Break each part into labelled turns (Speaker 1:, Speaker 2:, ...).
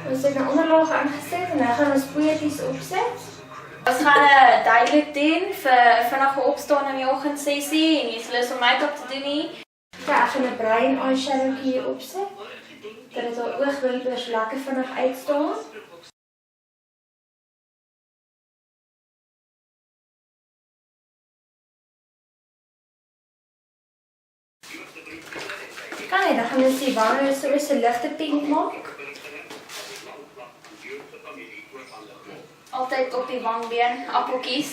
Speaker 1: Ons het 'n onderlaag aangesit en nou gaan ons poeietjies opsit.
Speaker 2: Ons gaan duidelik doen vir vinnige opstaan in die oggendsessie en jy is lus om make-up te doen nie.
Speaker 1: Ja, ek gaan 'n bruin eyeshadow hier opsit. Dat dit haar oogwimpers lekker vinnig uitstaan. Kan dan gaan ons die wange so 'n ligte pink maak.
Speaker 2: Altyd op die wangbeen, appeltjies.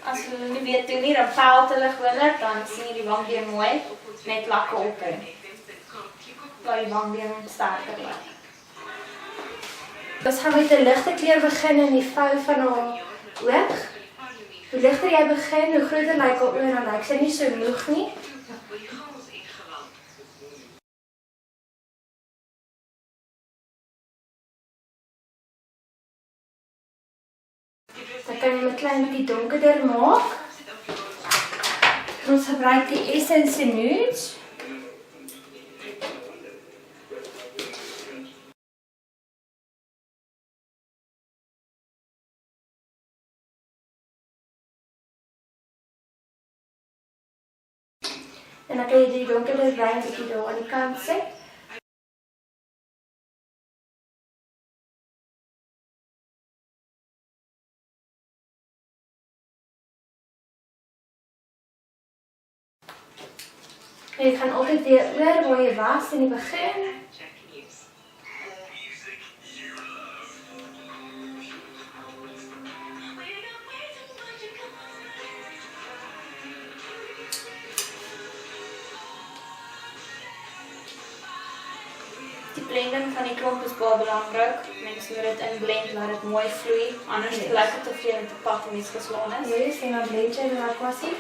Speaker 2: As hulle nie weet hoe nie, dan pelt hulle gewoonlik, dan sien jy die wangbeen mooi, net lekker op hom. Laat die wangbeen sterker lyk.
Speaker 1: Ons gaan met 'n ligte kleur begin in die vou van haar oog. Hoe ligter jy begin, hoe groter lyk haar oë, dan lyk sy nie so moeg nie. Dan kan jy 'n klein bietjie donkerder maak. Ons gebruik die Essence Nude. En dan kan jy die donkerder bruin bietjie daar aan die kant sit. En jy gaan altyd weer oor waar jy was in die begin.
Speaker 2: Die blending van die klomp is baie belangrik. Mense moet dit inblend laat dit mooi vloei, anders lyk dit of jy met 'n pad mes geslaan is.
Speaker 1: Yes, en dan blend jy dit kwassie.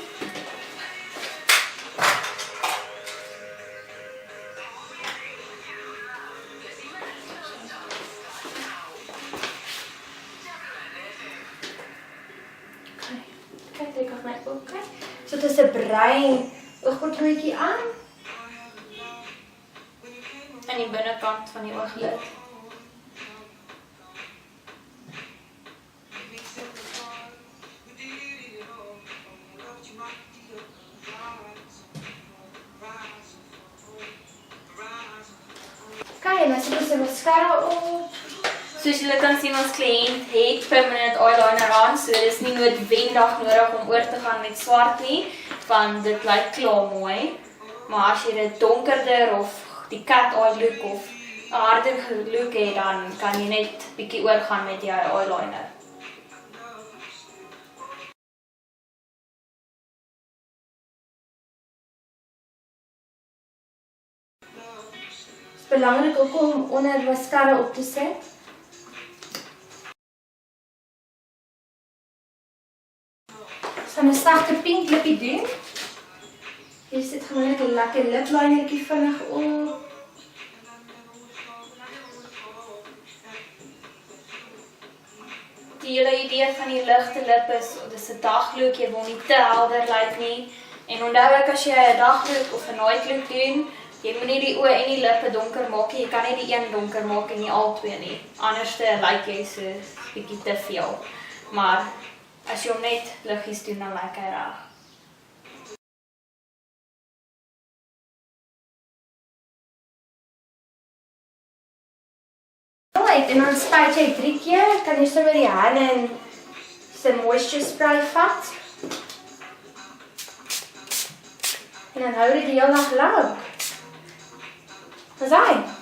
Speaker 1: Kijk, ik had mijn oog. Zo tussen bruin oogbroodjie aan.
Speaker 2: Aan die binnekant van die ooglid.
Speaker 1: Kijk, en dan zit dus een mascara op.
Speaker 2: Soos julle kan sien, ons kliënt het permanent eyeliner aan, so dis nie noodwendig nodig om oor te gaan met swart nie, want dit lyk klaar mooi. Maar as jy dit donkerder of die cat eye look of 'n harder look het, dan kan jy net bietjie oorgaan met jou eyeliner.
Speaker 1: Het is belangrijk ook om onder de mascara op te zetten. Ik ga een zachte pink lippie doen. Hier zit gewoon net een lekker liplinertjie vinnig op.
Speaker 2: Die hele idee van die ligte lip is, dis 'n daglook, jy wil nie te helder lyk nie. En onthou ook as jy 'n daglook of 'n nightlook doen, jy moet nie die oë en die lippe donker maak nie. Jy kan nie die een donker maak en nie al twee nie. Anders lyk jy so bietjie te veel. Maar as jy hom net liggies doen, dan lyk hy reg.
Speaker 1: Alright, en dan spuit jy 3 keer. Kan jy sommer die hande in se moisture spray vat. En dan hou dit die hele dag lank. Dis hy.